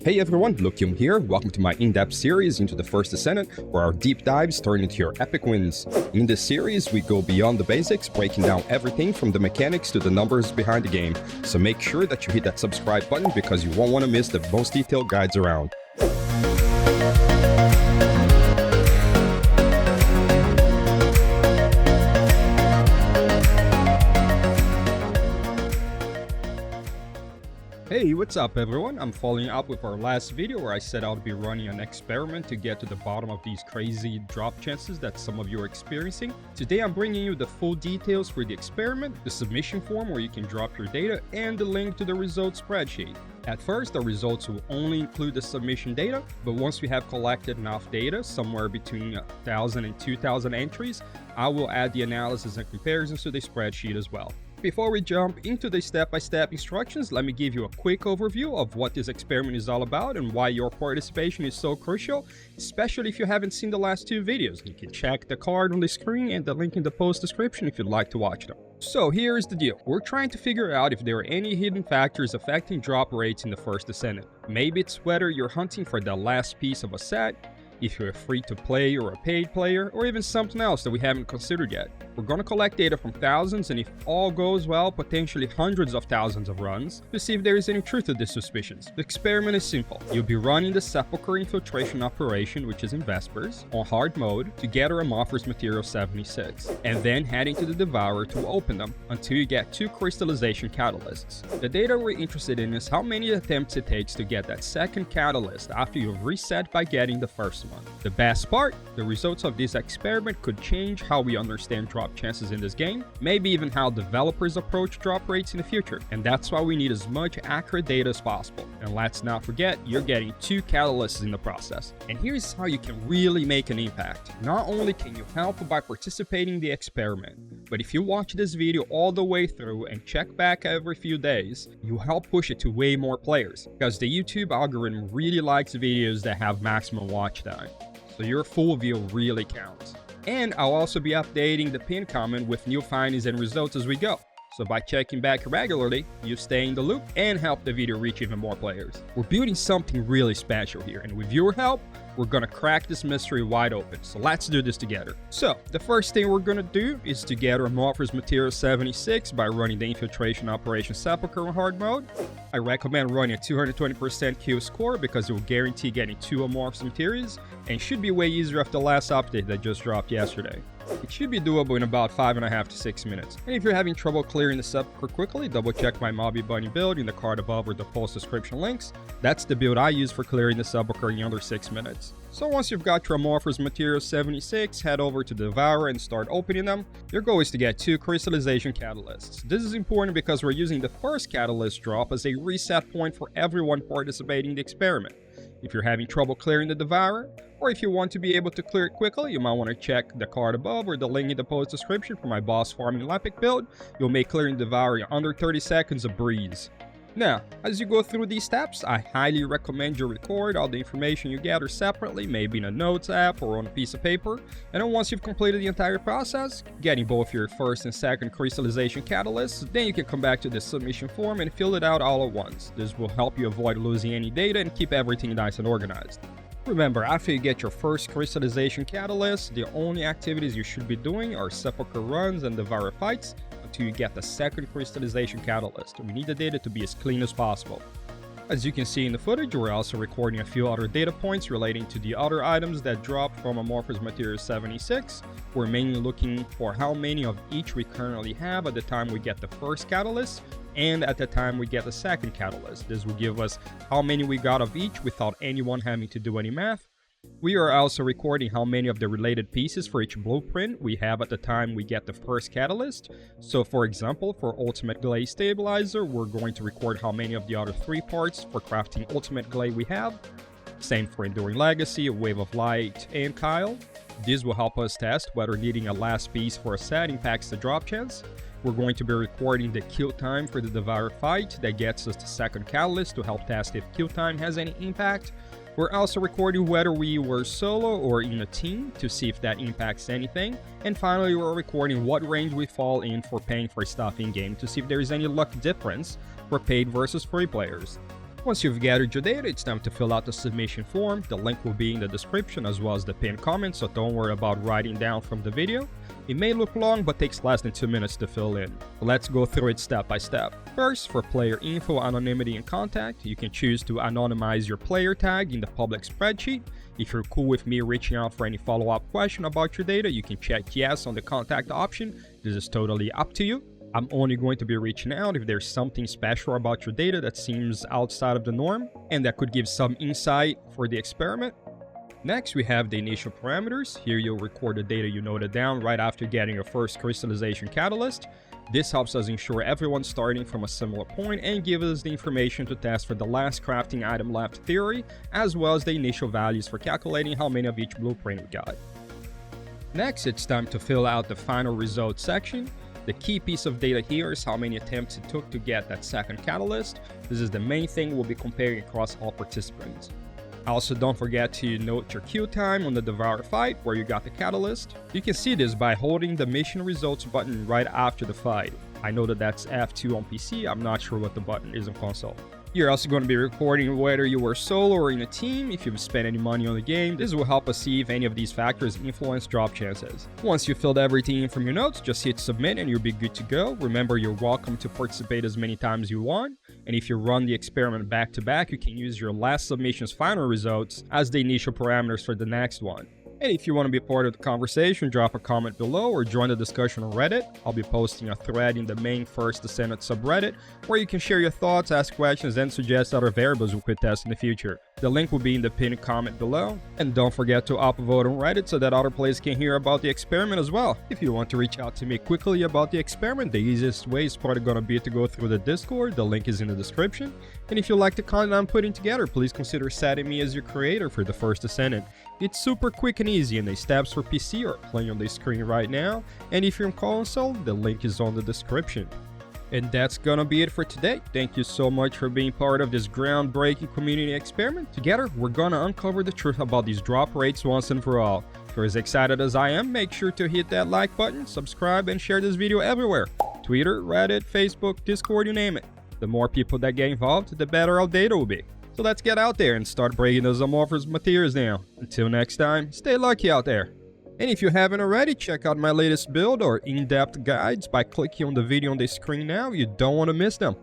Hey everyone, Lukium here. Welcome to my in-depth series into the First Descendant, where our deep dives turn into your epic wins. In this series, we go beyond the basics, breaking down everything from the mechanics to the numbers behind the game. So make sure that you hit that subscribe button because you won't want to miss the most detailed guides around. Hey, what's up everyone? I'm following up with our last video where I said I'll be running an experiment to get to the bottom of these crazy drop chances that some of you are experiencing. Today I'm bringing you the full details for the experiment, the submission form where you can drop your data, and the link to the results spreadsheet. At first, the results will only include the submission data, but once we have collected enough data, somewhere between 1,000 and 2,000 entries, I will add the analysis and comparisons to the spreadsheet as well. Before we jump into the step-by-step instructions, let me give you a quick overview of what this experiment is all about and why your participation is so crucial, especially if you haven't seen the last two videos. You can check the card on the screen and the link in the post description if you'd like to watch them. So here's the deal. We're trying to figure out if there are any hidden factors affecting drop rates in the First Descendant. Maybe it's whether you're hunting for the last piece of a set, if you're a free-to-play or a paid player, or even something else that we haven't considered yet. We're going to collect data from thousands and, if all goes well, potentially hundreds of thousands of runs to see if there is any truth to these suspicions. The experiment is simple. You'll be running the Sepulchre infiltration operation, which is in Vespers, on hard mode to gather Amorphous Material 76, and then heading to the Devourer to open them until you get 2 crystallization catalysts. The data we're interested in is how many attempts it takes to get that second catalyst after you've reset by getting the first one. The best part, the results of this experiment could change how we understand drop chances in this game, maybe even how developers approach drop rates in the future, and that's why we need as much accurate data as possible. And let's not forget, you're getting 2 catalysts in the process. And here's how you can really make an impact. Not only can you help by participating in the experiment, but if you watch this video all the way through and check back every few days, you help push it to way more players, because the YouTube algorithm really likes videos that have maximum watch time. So your full view really counts. And I'll also be updating the pinned comment with new findings and results as we go. So by checking back regularly, you stay in the loop and help the video reach even more players. We're building something really special here, and with your help, we're gonna crack this mystery wide open. So let's do this together. So the first thing we're gonna do is to gather Amorphous Material 76 by running the infiltration operation Sepulchre on hard mode. I recommend running a 220% kill score because it will guarantee getting 2 amorphous materials, and should be way easier after the last update that just dropped yesterday. It should be doable in about 5.5 to 6 minutes. And if you're having trouble clearing the Sepulchre quickly, double check my Mobby Bunny build in the card above or the post description links. That's the build I use for clearing the Sepulchre in under 6 minutes. So once you've got your Amorphous Material 76, head over to the Devourer and start opening them. Your goal is to get 2 crystallization catalysts. This is important because we're using the first catalyst drop as a reset point for everyone participating in the experiment. If you're having trouble clearing the Devourer, or if you want to be able to clear it quickly, you might want to check the card above or the link in the post description for my boss farming Olympic build. You'll make clearing the Devourer in under 30 seconds a breeze. Now, as you go through these steps, I highly recommend you record all the information you gather separately, maybe in a notes app or on a piece of paper. And then once you've completed the entire process, getting both your first and second crystallization catalysts, then you can come back to the submission form and fill it out all at once. This will help you avoid losing any data and keep everything nice and organized. Remember, after you get your first crystallization catalyst, the only activities you should be doing are Sepulchre runs and Devourer fights until you get the second crystallization catalyst. We need the data to be as clean as possible. As you can see in the footage, we're also recording a few other data points relating to the other items that dropped from Amorphous Material 76. We're mainly looking for how many of each we currently have at the time we get the first catalyst, and at the time we get the second catalyst. This will give us how many we got of each without anyone having to do any math. We are also recording how many of the related pieces for each blueprint we have at the time we get the first catalyst. So for example, for Ultimate Glade Stabilizer, we're going to record how many of the other 3 parts for crafting Ultimate Glade we have. Same for Enduring Legacy, Wave of Light, and Kyle. This will help us test whether needing a last piece for a set impacts the drop chance. We're going to be recording the kill time for the Devourer fight that gets us the second catalyst to help test if kill time has any impact. We're also recording whether we were solo or in a team to see if that impacts anything. And finally, we're recording what range we fall in for paying for stuff in-game to see if there is any luck difference for paid versus free players. Once you've gathered your data, it's time to fill out the submission form. The link will be in the description as well as the pinned comment, so don't worry about writing down from the video. It may look long, but takes less than 2 minutes to fill in. Let's go through it step by step. First, for player info, anonymity, and contact, you can choose to anonymize your player tag in the public spreadsheet. If you're cool with me reaching out for any follow-up question about your data, you can check yes on the contact option. This is totally up to you. I'm only going to be reaching out if there's something special about your data that seems outside of the norm and that could give some insight for the experiment. Next, we have the initial parameters. Here you'll record the data you noted down right after getting your first crystallization catalyst. This helps us ensure everyone's starting from a similar point and gives us the information to test for the last crafting item left theory, as well as the initial values for calculating how many of each blueprint we got. Next, it's time to fill out the final results section. The key piece of data here is how many attempts it took to get that second catalyst. This is the main thing we'll be comparing across all participants. Also, don't forget to note your queue time on the Devour fight where you got the catalyst. You can see this by holding the mission results button right after the fight. I know that that's F2 on PC, I'm not sure what the button is on console. You're also going to be recording whether you were solo or in a team. If you've spent any money on the game, this will help us see if any of these factors influence drop chances. Once you've filled everything in from your notes, just hit submit and you'll be good to go. Remember, you're welcome to participate as many times you want. And if you run the experiment back to back, you can use your last submission's final results as the initial parameters for the next one. And if you want to be part of the conversation, drop a comment below or join the discussion on Reddit. I'll be posting a thread in the main First Descendant subreddit where you can share your thoughts, ask questions, and suggest other variables we could test in the future. The link will be in the pinned comment below. And don't forget to upvote on Reddit so that other players can hear about the experiment as well. If you want to reach out to me quickly about the experiment, the easiest way is probably going to be to go through the Discord. The link is in the description. And if you like the content I'm putting together, please consider setting me as your creator for the First Descendant. It's super quick and easy, and the steps for PC are playing on the screen right now. And if you're on console, the link is on the description. And that's gonna be it for today. Thank you so much for being part of this groundbreaking community experiment. Together, we're gonna uncover the truth about these drop rates once and for all. If you're as excited as I am, make sure to hit that like button, subscribe, and share this video everywhere. Twitter, Reddit, Facebook, Discord, you name it. The more people that get involved, the better our data will be. So let's get out there and start breaking those amorphous materials down. Until next time, stay lucky out there. And if you haven't already, check out my latest build or in-depth guides by clicking on the video on the screen now. You don't want to miss them.